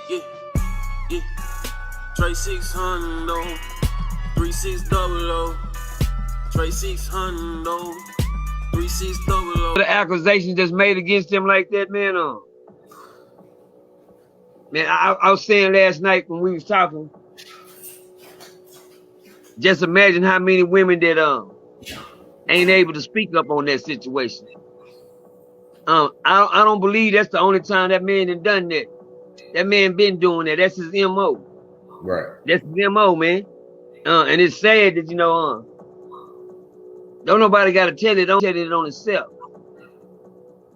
Yeah, yeah. Trey 600, 3600, Trey 600, 3600. The accusation just made against him like that, man. Man, I was saying last night when we was talking, just imagine how many women that ain't able to speak up on that situation. I don't believe that's the only time that man done that. That man been doing that. That's his MO. Right. That's his MO, man. And it's sad that, don't nobody got to tell it. Don't tell it on himself.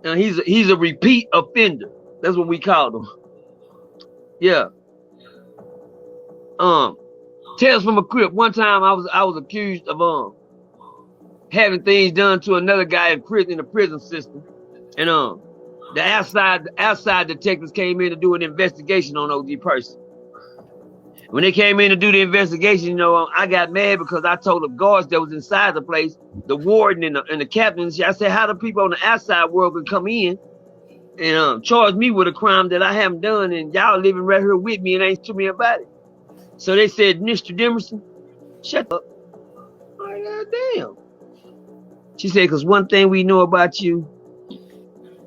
He's a repeat offender. That's what we call him. Yeah. Tales from a crib. One time I was accused of having things done to another guy in the prison system. And the outside detectives came in to do an investigation on OG Percy. When they came in to do the investigation, I got mad because I told the guards that was inside the place, the warden and the captain, I said, how the people on the outside world can come in and charge me with a crime that I haven't done, and y'all living right here with me and ain't to me about it. So they said, Mr. Demerson, shut up. Oh, God damn. She said, because one thing we know about you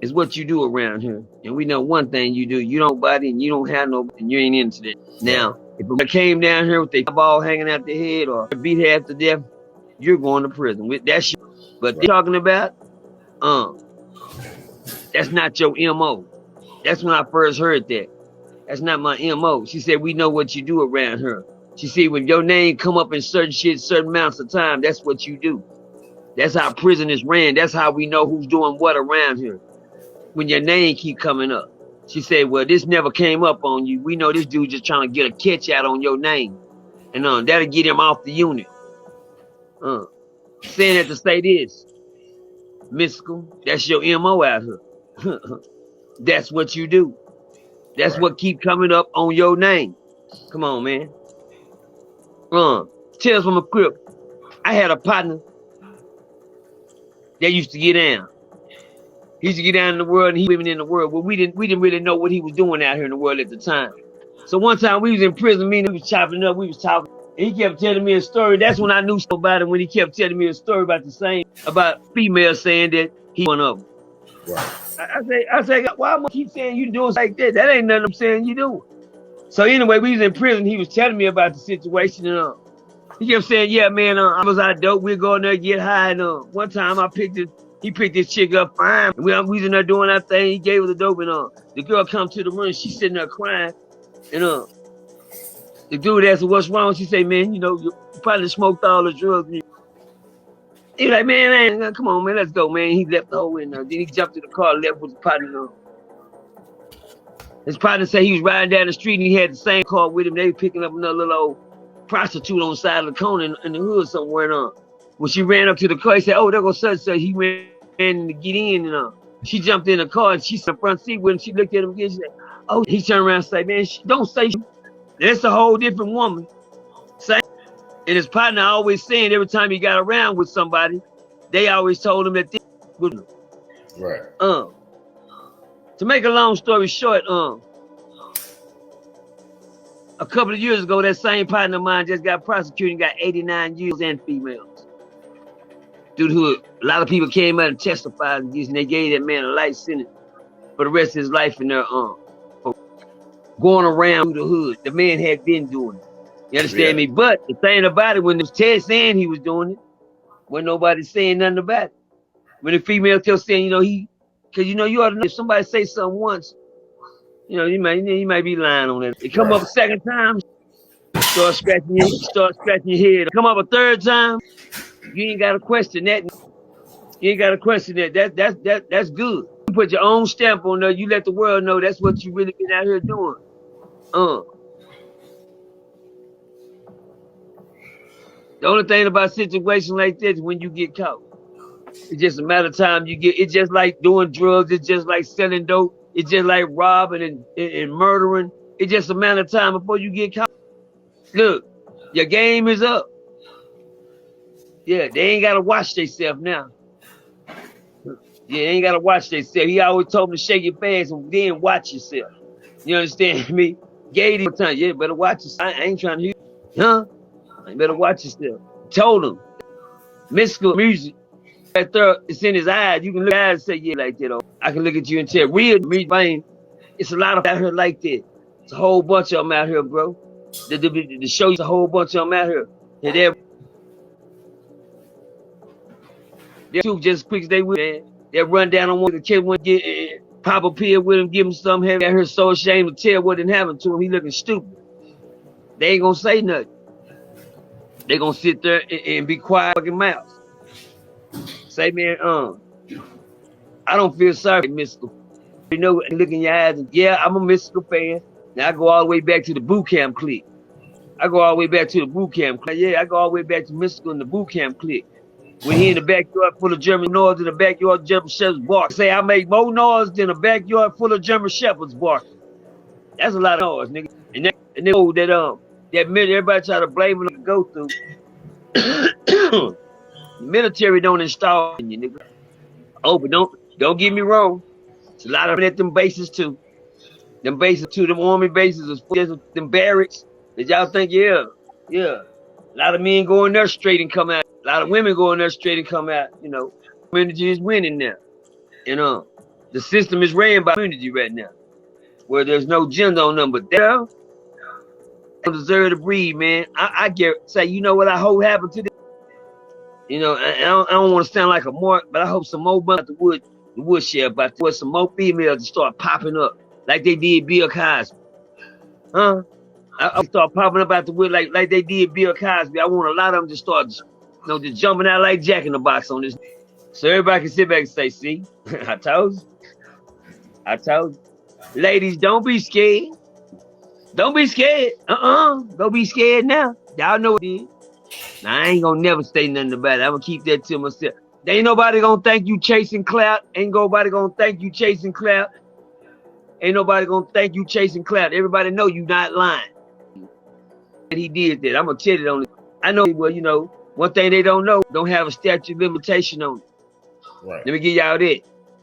is what you do around here. And we know one thing you do. You don't body and you don't have no, and you ain't into that. Now, if I came down here with their ball hanging out their head or beat half to death, you're going to prison. That's you. But they're talking about, that's not your MO. That's when I first heard that. That's not my MO. She said, we know what you do around here. She said, when your name come up in certain amounts of time, that's what you do. That's how prison is ran. That's how we know who's doing what around here. When your name keep coming up. She said, well, this never came up on you. We know this dude just trying to get a catch out on your name. And that'll get him off the unit. Saying that to say this, Mystikal, that's your MO out here. That's what you do. That's what keep coming up on your name. Come on, man. Tales from a crib. I had a partner that used to get down. He used to get down in the world and he living in the world. But we didn't really know what he was doing out here in the world at the time. So one time we was in prison, me and we was chopping up, we was talking. And he kept telling me a story. That's when I knew about it, when he kept telling me a story about females saying that he one of them. Right. I say, why am I keep saying you doing like that? That ain't nothing I'm saying you doing. So anyway, we was in prison. He was telling me about the situation and he kept saying, yeah, man, I was out dope. We'd go in there, get high. And one time he picked this chick up fine. We was in there doing that thing. He gave her the dope and the girl come to the room. She's sitting there crying. And the dude asked her, what's wrong? She said, man, you probably smoked all the drugs. He was like, man, come on, man, let's go, man. He left the whole in there. Then he jumped in the car, left with his partner. His partner said he was riding down the street and he had the same car with him. They were picking up another little old prostitute on the side of the corner in the hood somewhere. And when she ran up to the car, he said, oh, there goes such. He ran to get in and she jumped in the car and she's in the front seat with him. She looked at him again. She said, oh, he turned around and said, man, don't say that's a whole different woman. And his partner always saying every time he got around with somebody, they always told him that this was right. To make a long story short, a couple of years ago, that same partner of mine just got prosecuted and got 89 years and females. Due to a lot of people came out and testified against, and they gave that man a life sentence for the rest of his life in there, for going around the hood. The man had been doing it. You understand me? But the thing about it, when it was Ted saying he was doing it, wasn't nobody saying nothing about it. When the female kept saying, because you ought to know, if somebody say something once, you might be lying on that. It come up a second time, start scratching your head. Come up a third time, you ain't gotta question that. You ain't gotta question that. That's good. You put your own stamp on there, you let the world know that's what you really been out here doing. The only thing about a situation like this, when you get caught, it's just a matter of time it's just like doing drugs, it's just like selling dope, it's just like robbing and murdering. It's just a matter of time before you get caught. Look, your game is up. Yeah, they ain't gotta watch themselves now. Yeah, they ain't gotta watch themselves. He always told me to shake your fast and then watch yourself. You understand me? Gave him time. Yeah, better watch yourself. I ain't trying to hear you. Huh? You better watch yourself. Told him. Mystical music right there, it's in his eyes. You can look at his eyes and say, yeah, like that. I can look at you and tell real brain. It's a lot of out here like that. It's a whole bunch of them out here, bro. The show you a whole bunch of them out here. And they're too just as quick as they will, man. They'll run down on one the kid one get pop a pill with him, give him some heavy out here so ashamed to tell what didn't happen to him. He looking stupid. They ain't gonna say nothing. They gonna sit there and be quiet fucking mouths. Say, man, I don't feel sorry for Mystical. You know, and look in your eyes and yeah, I'm a Mystical fan. Now I go all the way back to the boot camp clique. I go all the way back to the boot camp clique. Yeah, I go all the way back to Mystical and the boot camp clique. When he in the backyard full of German noise in the backyard of German shepherds bark. Say I make more noise than a backyard full of German shepherds bark. That's a lot of noise, nigga. And they know that minute everybody try to blame him to go through. The military don't install you, nigga. Oh, but don't get me wrong. It's a lot of them at them bases too. Them bases too, them army bases is full of them barracks. That y'all think, yeah. A lot of men go in there straight and come out. A lot of women go in there straight and come out. You know, community is winning now. You know, the system is ran by community right now, where there's no gender on them. But they don't deserve to breathe, man. I say, you know what I hope happened to them? You know, I don't want to sound like a mark, but I hope some more about the woodshed, about what some more females to start popping up like they did Bill Cosby. Huh? I start popping up out the wood like they did Bill Cosby. I want a lot of them to start, just jumping out like Jack in the Box on this. So everybody can sit back and say, see, I told you. Ladies, don't be scared. Don't be scared. Don't be scared now. Y'all know what it is. Now, I ain't gonna never say nothing about it. I'm gonna keep that to myself. There ain't nobody gonna thank you chasing clout. Ain't nobody gonna thank you chasing clout. Ain't nobody gonna thank you chasing clout. Everybody know you not lying. And he did that. I'm gonna tell it on it. I know, well, one thing they don't know, don't have a statute limitation on it. Right. Let me give y'all that.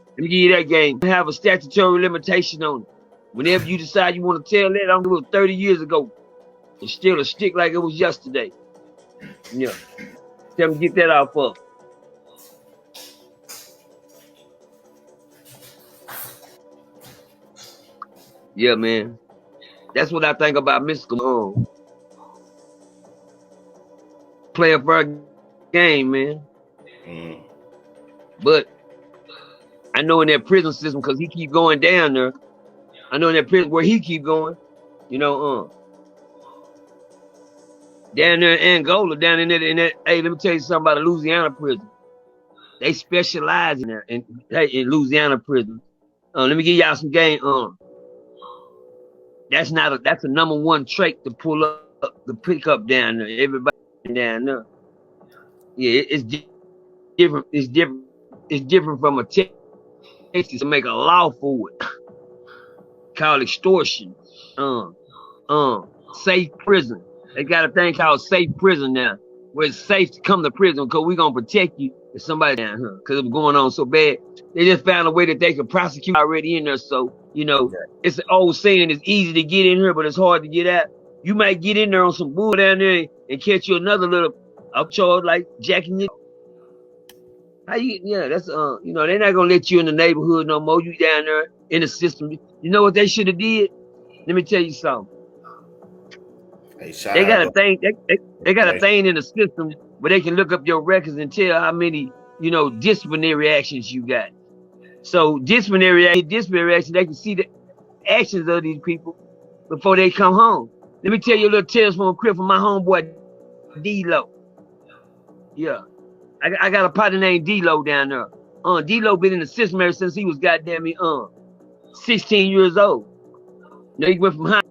Let me give you that game. Have a statutory limitation on it. Whenever you decide you want to tell that, I don't know, it was 30 years ago. It's still a stick like it was yesterday. Yeah. Tell them to get that off of. Yeah, man. That's what I think about Mystikal. Play a fair game, man. Mm. But I know in that prison system, because he keep going down there. I know in that prison where he keep going, down there in Angola, down in that, hey, let me tell you something about the Louisiana prison. They specialize in there, in Louisiana prison. Let me give y'all some game. That's a #1 trait to pull up, to pick up down there. Everybody down there. Yeah, it's different. It's different. It's different from a Texas to make a law for it. Called extortion. Safe prison. They got a thing called safe prison now, where it's safe to come to prison because we're gonna protect you if somebody down here, because it was going on so bad. They just found a way that they could prosecute already in there. So, it's an old saying, it's easy to get in here, but it's hard to get out. You might get in there on some bull down there and catch you another little upcharge like jacking you. That's they're not gonna let you in the neighborhood no more. You down there in the system. You know what they should have did? Let me tell you something. They got a thing. They got a thing in the system where they can look up your records and tell how many disciplinary actions you got. So disciplinary action, they can see the actions of these people before they come home. Let me tell you a little tales from a crib from my homeboy D-Lo. Yeah, I got a partner named D-Lo down there. D-Lo been in the system ever since he was 16 years old. He went from high